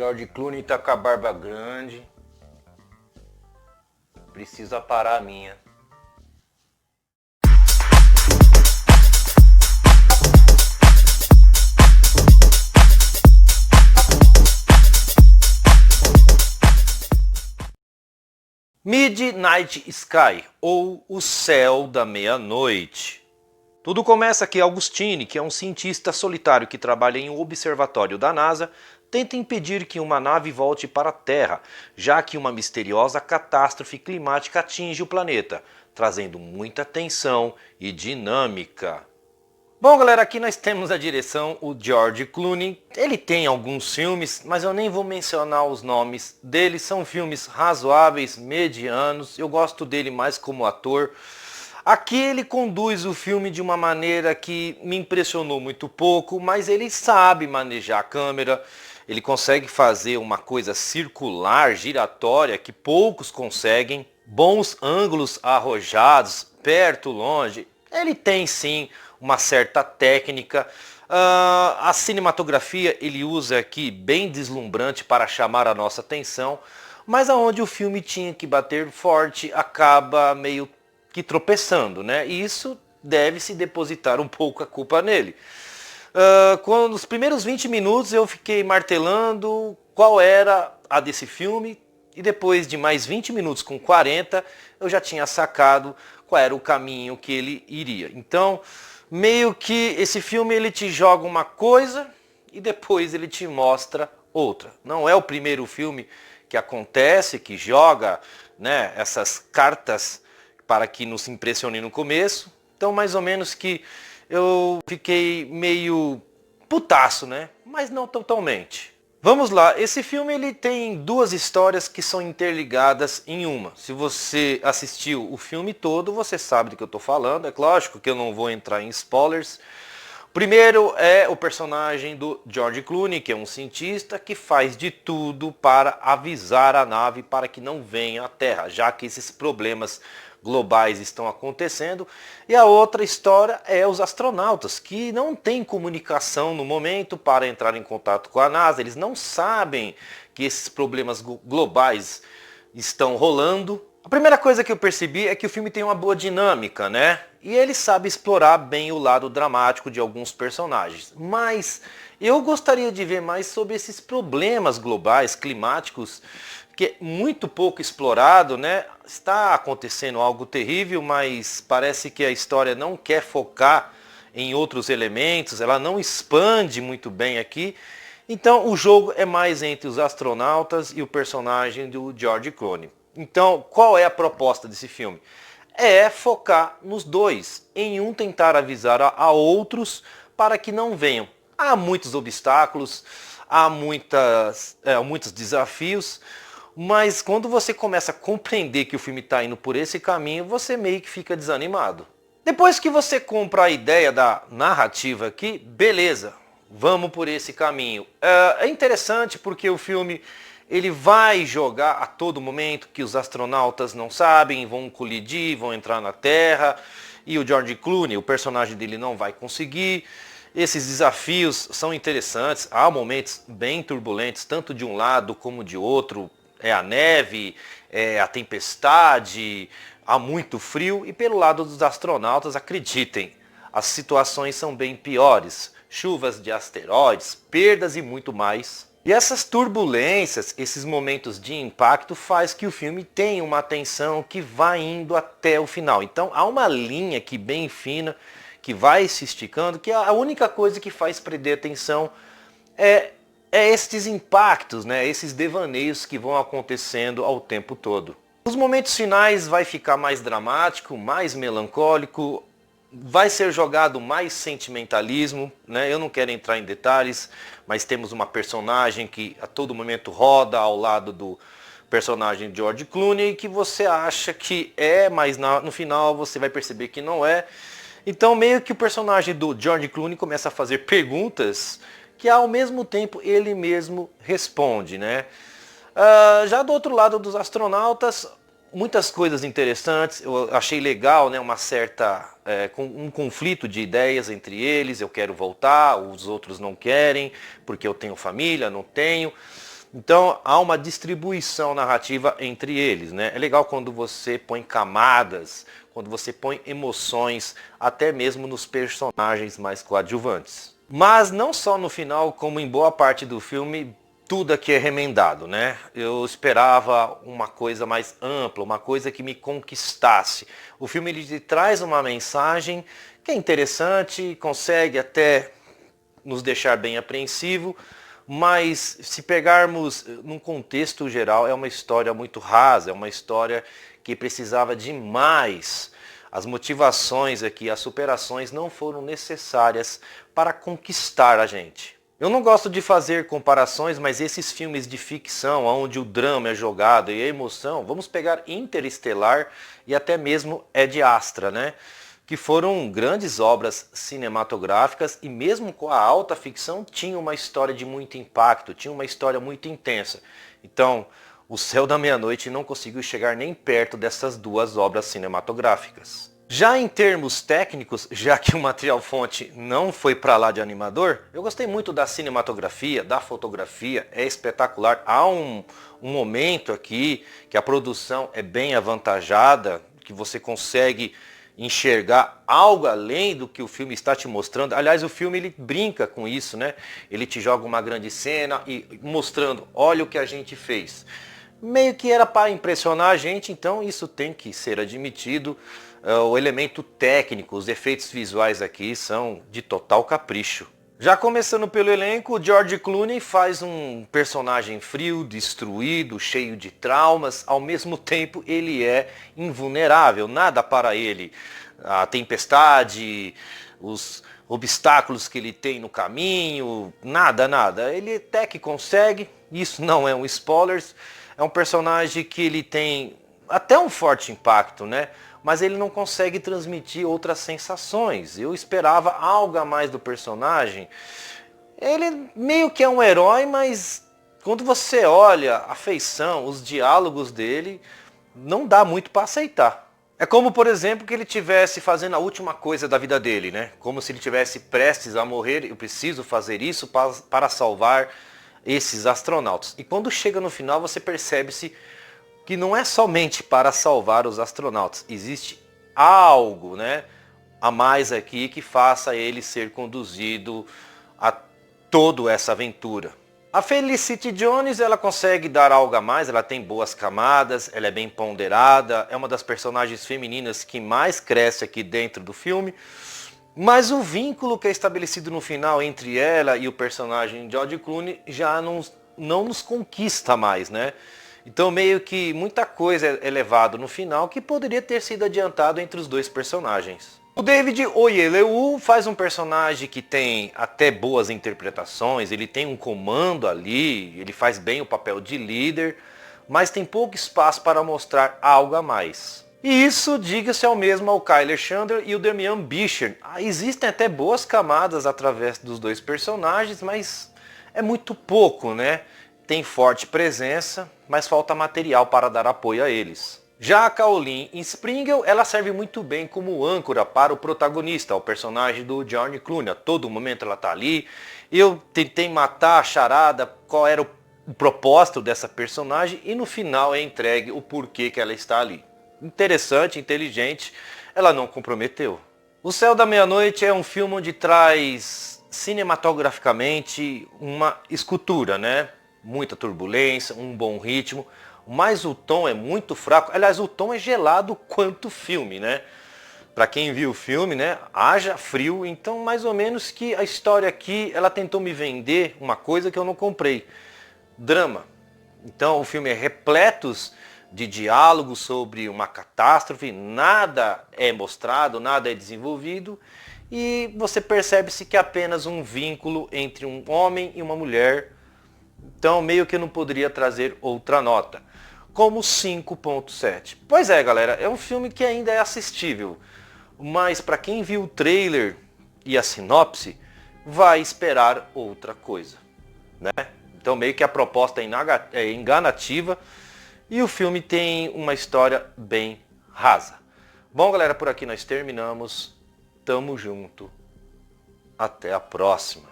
George Clooney tá com a barba grande. Precisa parar a minha. Midnight Sky, ou O Céu da Meia-Noite. Tudo começa que Augustine, que é um cientista solitário que trabalha em um observatório da NASA, tenta impedir que uma nave volte para a Terra, já que uma misteriosa catástrofe climática atinge o planeta, trazendo muita tensão e dinâmica. Bom, galera, aqui nós temos a direção, o George Clooney. Ele tem alguns filmes, mas eu nem vou mencionar os nomes deles. São filmes razoáveis, medianos. Eu gosto dele mais como ator. Aqui ele conduz o filme de uma maneira que me impressionou muito pouco, mas ele sabe manejar a câmera. Ele consegue fazer uma coisa circular, giratória, que poucos conseguem. Bons ângulos arrojados, perto, longe. Ele tem sim uma certa técnica. A cinematografia ele usa aqui bem deslumbrante para chamar a nossa atenção, mas aonde o filme tinha que bater forte acaba meio que tropeçando, né? E isso deve-se depositar um pouco a culpa nele. Quando nos primeiros 20 minutos eu fiquei martelando qual era a desse filme, e depois de mais 20 minutos com 40 eu já tinha sacado qual era o caminho que ele iria. Então, meio que esse filme ele te joga uma coisa e depois ele te mostra outra. Não é o primeiro filme que acontece, que joga, né, essas cartas para que nos impressione no começo. Então, mais ou menos que eu fiquei meio putaço, né? Mas não totalmente. Vamos lá, esse filme ele tem duas histórias que são interligadas em uma. Se você assistiu o filme todo, você sabe do que eu estou falando. É lógico que eu não vou entrar em spoilers. Primeiro é o personagem do George Clooney, que é um cientista que faz de tudo para avisar a nave para que não venha à Terra, já que esses problemas globais estão acontecendo. E a outra história é os astronautas, que não têm comunicação no momento para entrar em contato com a NASA. Eles não sabem que esses problemas globais estão rolando. A primeira coisa que eu percebi é que o filme tem uma boa dinâmica, né? E ele sabe explorar bem o lado dramático de alguns personagens. Mas eu gostaria de ver mais sobre esses problemas globais, climáticos, que é muito pouco explorado, né? Está acontecendo algo terrível, mas parece que a história não quer focar em outros elementos, ela não expande muito bem aqui. Então o jogo é mais entre os astronautas e o personagem do George Clooney. Então, qual é a proposta desse filme? É focar nos dois, em um tentar avisar a outros para que não venham. Há muitos obstáculos, há muitos desafios, mas quando você começa a compreender que o filme está indo por esse caminho, você meio que fica desanimado. Depois que você compra a ideia da narrativa aqui, beleza, vamos por esse caminho. É interessante porque o filme ele vai jogar a todo momento que os astronautas não sabem, vão colidir, vão entrar na Terra, e o George Clooney, o personagem dele, não vai conseguir. Esses desafios são interessantes, há momentos bem turbulentos, tanto de um lado como de outro. É a neve, é a tempestade, há muito frio. E pelo lado dos astronautas, acreditem, as situações são bem piores. Chuvas de asteroides, perdas e muito mais. E essas turbulências, esses momentos de impacto faz que o filme tenha uma tensão que vai indo até o final. Então há uma linha aqui bem fina que vai se esticando, que a única coisa que faz perder a atenção é esses impactos, né? Esses devaneios que vão acontecendo ao tempo todo. Nos momentos finais vai ficar mais dramático, mais melancólico, vai ser jogado mais sentimentalismo, né? Eu não quero entrar em detalhes, mas temos uma personagem que a todo momento roda ao lado do personagem de George Clooney, que você acha que é, mas no final você vai perceber que não é. Então meio que o personagem do George Clooney começa a fazer perguntas que ao mesmo tempo ele mesmo responde, né? Já do outro lado dos astronautas, muitas coisas interessantes. Eu achei legal, né, um conflito de ideias entre eles. Eu quero voltar, os outros não querem, porque eu tenho família, não tenho. Então há uma distribuição narrativa entre eles, né? É legal quando você põe camadas, quando você põe emoções, até mesmo nos personagens mais coadjuvantes. Mas não só no final, como em boa parte do filme, tudo aqui é remendado, né? Eu esperava uma coisa mais ampla, uma coisa que me conquistasse. O filme ele traz uma mensagem que é interessante, consegue até nos deixar bem apreensivo, mas se pegarmos num contexto geral, é uma história muito rasa, é uma história que precisava de mais. As motivações aqui, as superações não foram necessárias para conquistar a gente. Eu não gosto de fazer comparações, mas esses filmes de ficção, onde o drama é jogado e a emoção, vamos pegar Interestelar e até mesmo Ad Astra, né? Que foram grandes obras cinematográficas e mesmo com a alta ficção tinha uma história de muito impacto, tinha uma história muito intensa. Então, O Céu da Meia-Noite não conseguiu chegar nem perto dessas duas obras cinematográficas. Já em termos técnicos, já que o material fonte não foi para lá de animador, eu gostei muito da cinematografia, da fotografia, é espetacular. Há um momento aqui que a produção é bem avantajada, que você consegue enxergar algo além do que o filme está te mostrando. Aliás, o filme ele brinca com isso, né? Ele te joga uma grande cena e mostrando, olha o que a gente fez. Meio que era para impressionar a gente, então isso tem que ser admitido. O elemento técnico, os efeitos visuais aqui são de total capricho. Já começando pelo elenco, o George Clooney faz um personagem frio, destruído, cheio de traumas, ao mesmo tempo ele é invulnerável, nada para ele. A tempestade, os obstáculos que ele tem no caminho, nada. Ele até que consegue, isso não é um spoiler, é um personagem que ele tem até um forte impacto, né? Mas ele não consegue transmitir outras sensações. Eu esperava algo a mais do personagem. Ele meio que é um herói, mas quando você olha a feição, os diálogos dele, não dá muito para aceitar. É como, por exemplo, que ele estivesse fazendo a última coisa da vida dele, né? Como se ele estivesse prestes a morrer, eu preciso fazer isso para salvar esses astronautas. E quando chega no final, você percebe-se que não é somente para salvar os astronautas, existe algo, né, a mais aqui que faça ele ser conduzido a toda essa aventura. A Felicity Jones, ela consegue dar algo a mais, ela tem boas camadas, ela é bem ponderada, é uma das personagens femininas que mais cresce aqui dentro do filme, mas o vínculo que é estabelecido no final entre ela e o personagem George Clooney já não nos conquista mais, né? Então meio que muita coisa é levado no final que poderia ter sido adiantado entre os dois personagens. O David Oyelowo faz um personagem que tem até boas interpretações, ele tem um comando ali, ele faz bem o papel de líder, mas tem pouco espaço para mostrar algo a mais. E isso, diga-se ao mesmo ao Kyler Chandler e o Damian Bichir. Existem até boas camadas através dos dois personagens, mas é muito pouco, né? Tem forte presença, mas falta material para dar apoio a eles. Já a Colleen Sprengel, ela serve muito bem como âncora para o protagonista, o personagem do George Clooney. A todo momento ela está ali. Eu tentei matar a charada, qual era o propósito dessa personagem, e no final é entregue o porquê que ela está ali. Interessante, inteligente, ela não comprometeu. O Céu da Meia-Noite é um filme onde traz cinematograficamente uma escultura, né? Muita turbulência, um bom ritmo, mas o tom é muito fraco. Aliás, o tom é gelado quanto o filme, né? Para quem viu o filme, né? Haja frio, então mais ou menos que a história aqui, ela tentou me vender uma coisa que eu não comprei. Drama. Então o filme é repleto de diálogos sobre uma catástrofe, nada é mostrado, nada é desenvolvido, e você percebe-se que é apenas um vínculo entre um homem e uma mulher. Então meio que não poderia trazer outra nota, como 5.7. Pois é, galera, é um filme que ainda é assistível, mas para quem viu o trailer e a sinopse, vai esperar outra coisa, né? Então meio que a proposta é enganativa e o filme tem uma história bem rasa. Bom, galera, por aqui nós terminamos. Tamo junto. Até a próxima.